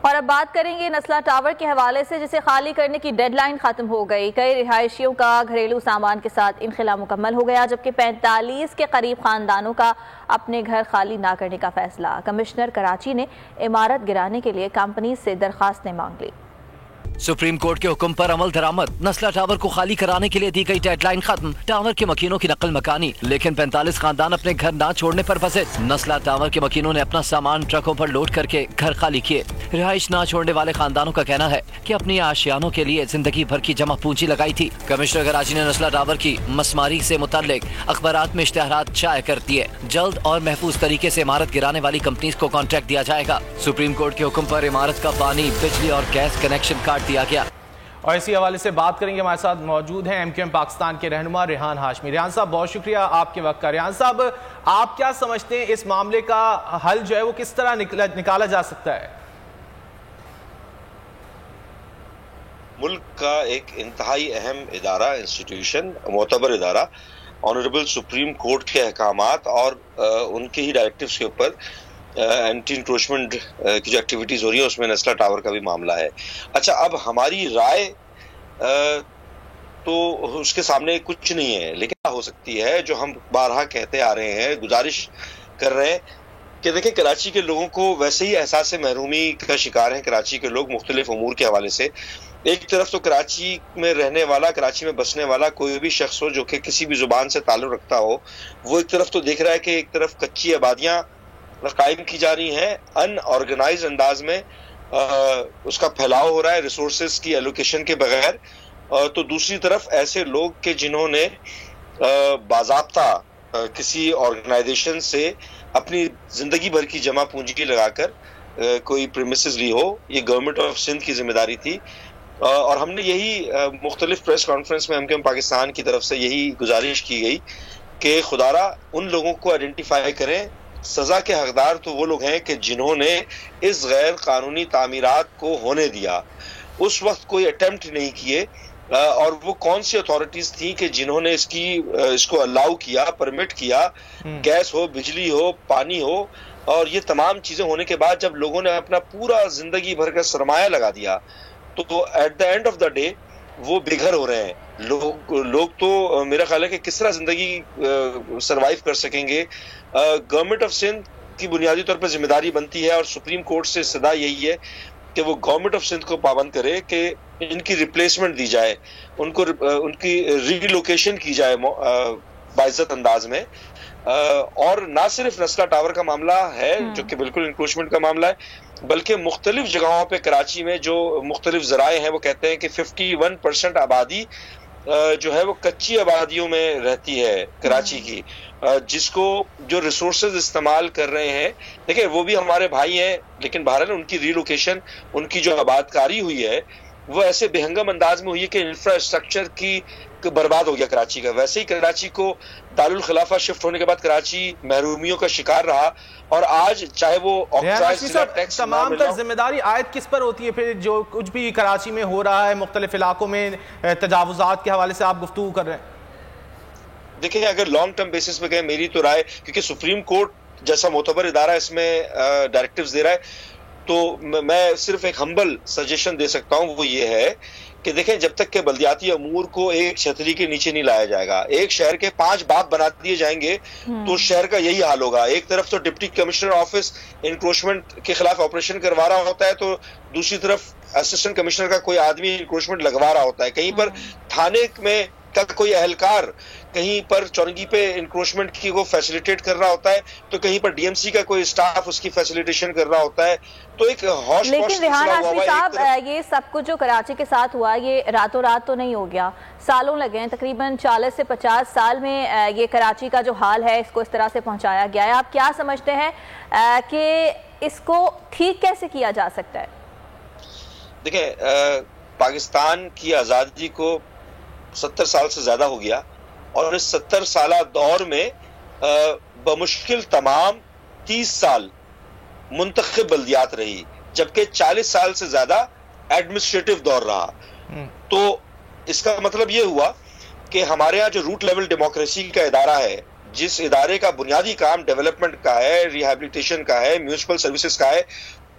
اور اب بات کریں گے نسلا ٹاور کے حوالے سے، جسے خالی کرنے کی ڈیڈ لائن ختم ہو گئی۔ کئی رہائشیوں کا گھریلو سامان کے ساتھ انخلا مکمل ہو گیا، جبکہ 45 کے قریب خاندانوں کا اپنے گھر خالی نہ کرنے کا فیصلہ۔ کمشنر کراچی نے عمارت گرانے کے لیے کمپنی سے درخواستیں مانگ لی۔ سپریم کورٹ کے حکم پر عمل درآمد، نسلا ٹاور کو خالی کرانے کے لیے دی گئی ڈیڈ لائن ختم، ٹاور کے مکینوں کی نقل مکانی، لیکن 45 خاندان اپنے گھر نہ چھوڑنے پر پھنسے۔ نسلا ٹاور کے مکینوں نے اپنا سامان ٹرکوں پر لوڈ کر کے گھر خالی کیے۔ رہائش نہ چھوڑنے والے خاندانوں کا کہنا ہے کہ اپنی آشیانوں کے لیے زندگی بھر کی جمع پونجی لگائی تھی۔ کمشنر کراچی نے نسلا ٹاور کی مسماری سے متعلق اخبارات میں اشتہارات شائع کر دیے۔ جلد اور محفوظ طریقے سے عمارت گرانے والی کمپنیز کو کانٹریکٹ دیا جائے گا۔ سپریم کورٹ کے حکم پر عمارت کا پانی، بجلی اور گیس کنیکشن کاٹ دیا گیا۔ اور اسی حوالے سے بات کریں گے، ہمارے ساتھ موجود ہیں MQM پاکستان کے رہنما ریحان ہاشمی۔ ریحان صاحب بہت شکریہ آپ کے وقت کا۔ ریحان صاحب، آپ کیا سمجھتے ہیں اس معاملے کا حل جو ہے وہ کس طرح نکالا جا سکتا ہے؟ ملک کا ایک انتہائی اہم ادارہ، انسٹیٹیوشن، معتبر ادارہ، آنریبل سپریم کورٹ کے احکامات اور ان کے ہی ڈائریکٹیوز کے اوپر اینٹی انکروچمنٹ کی جو ایکٹیویٹیز ہو رہی ہیں اس میں نسلا ٹاور کا بھی معاملہ ہے۔ اچھا، اب ہماری رائے تو اس کے سامنے کچھ نہیں ہے، لیکن کیا ہو سکتی ہے جو ہم بارہا کہتے آ رہے ہیں، گزارش کر رہے ہیں کہ دیکھیں کراچی کے لوگوں کو ویسے ہی احساس محرومی کا شکار ہیں کراچی کے لوگ مختلف امور کے حوالے سے۔ ایک طرف تو کراچی میں رہنے والا، کراچی میں بسنے والا کوئی بھی شخص ہو جو کہ کسی بھی زبان سے تعلق رکھتا ہو، وہ ایک طرف تو دیکھ رہا ہے کہ ایک طرف کچی آبادیاں قائم کی جا رہی ہیں ان آرگنائز انداز میں، اس کا پھیلاؤ ہو رہا ہے ریسورسز کی ایلوکیشن کے بغیر، تو دوسری طرف ایسے لوگ کہ جنہوں نے باضابطہ کسی آرگنائزیشن سے اپنی زندگی بھر کی جمع پونجی لگا کر کوئی پریمیسز لی ہو، یہ گورنمنٹ آف سندھ کی ذمہ داری تھی۔ اور ہم نے یہی مختلف پریس کانفرنس میں MQM پاکستان کی طرف سے یہی گزارش کی گئی کہ خدارہ ان لوگوں کو آئیڈینٹیفائی کریں۔ سزا کے حقدار تو وہ لوگ ہیں کہ جنہوں نے اس غیر قانونی تعمیرات کو ہونے دیا، اس وقت کوئی اٹیمپٹ نہیں کیے، اور وہ کون سی اتھارٹیز تھیں کہ جنہوں نے اس کو الاؤ کیا، پرمٹ کیا، گیس ہو، بجلی ہو، پانی ہو، اور یہ تمام چیزیں ہونے کے بعد جب لوگوں نے اپنا پورا زندگی بھر کا سرمایہ لگا دیا تو at the end of the day وہ بے گھر ہو رہے ہیں۔ لوگ تو میرا خیال ہے کہ کس طرح زندگی سروائیو کر سکیں گے۔ گورنمنٹ آف سندھ کی بنیادی طور پر ذمہ داری بنتی ہے، اور سپریم کورٹ سے صدا یہی ہے کہ وہ گورنمنٹ آف سندھ کو پابند کرے کہ ان کی ریپلیسمنٹ دی جائے، ان کی ری لوکیشن کی جائے باعزت انداز میں۔ اور نہ صرف نسلا ٹاور کا معاملہ ہے جو کہ بالکل انکروچمنٹ کا معاملہ ہے، بلکہ مختلف جگہوں پہ کراچی میں جو مختلف ذرائع ہیں وہ کہتے ہیں کہ 51% آبادی جو ہے وہ کچی آبادیوں میں رہتی ہے کراچی کی، جس کو جو ریسورسز استعمال کر رہے ہیں، دیکھیں وہ بھی ہمارے بھائی ہیں، لیکن بہرحال ان کی ری لوکیشن، ان کی جو آباد کاری ہوئی ہے وہ ایسے بہنگم انداز میں ہوئی ہے کہ انفراسٹرکچر کی برباد ہو گیا کراچی کا۔ ویسے ہی کراچی کو دارالخلافہ شفٹ ہونے کے بعد کراچی محرومیوں کا شکار رہا، اور آج چاہے وہ تمام تر ذمہ داری عائد کس پر ہوتی ہے پھر جو کچھ بھی کراچی میں ہو رہا ہے، مختلف علاقوں میں تجاوزات کے حوالے سے آپ گفتگو کر رہے ہیں؟ دیکھیں اگر لانگ ٹرم بیسس پہ گئے، میری تو رائے، کیونکہ سپریم کورٹ جیسا معتبر ادارہ اس میں ڈائریکٹیوز دے رہا ہے، تو میں صرف ایک ہمبل سجیشن دے سکتا ہوں، وہ یہ ہے کہ دیکھیں جب تک کہ بلدیاتی امور کو ایک چھتری کے نیچے نہیں لایا جائے گا، ایک شہر کے 5 باپ بنا دیے جائیں گے تو شہر کا یہی حال ہوگا۔ ایک طرف تو ڈپٹی کمشنر آفس انکروچمنٹ کے خلاف آپریشن کروا رہا ہوتا ہے، تو دوسری طرف اسسٹنٹ کمشنر کا کوئی آدمی انکروچمنٹ لگوا رہا ہوتا ہے، کہیں پر تھانے میں کا کوئی اہلکار کہیں پر چورنگی پہ انکروچمنٹ کی وہ فیسیلیٹیٹ کر رہا ہوتا ہے، تو کہیں پر DMC کا کوئی اسٹاف اس کی فیسیلیٹیشن کر رہا ہوتا ہے، تو ایک ہوش لیکن ریحان ہاشمی صاحب، یہ سب کچھ جو کراچی کے ساتھ ہوا یہ راتوں رات تو نہیں ہو گیا، سالوں لگے ہیں، تقریباً 40 سے 50 سال میں یہ کراچی کا جو حال ہے اس کو اس طرح سے پہنچایا گیا ہے۔ آپ کیا سمجھتے ہیں کہ اس کو ٹھیک کیسے کیا جا سکتا ہے؟ دیکھیں پاکستان کی آزادی کو 70 سال سے زیادہ ہو گیا، اور اس 70 سالہ دور میں بمشکل تمام 30 سال منتخب بلدیات رہی، جبکہ 40 سال سے زیادہ ایڈمنسٹریٹو دور رہا۔ تو اس کا مطلب یہ ہوا کہ ہمارے ہاں جو روٹ لیول ڈیموکریسی کا ادارہ ہے، جس ادارے کا بنیادی کام ڈیولپمنٹ کا ہے، ریہیبلیٹیشن کا ہے، میونسپل سروسز کا ہے،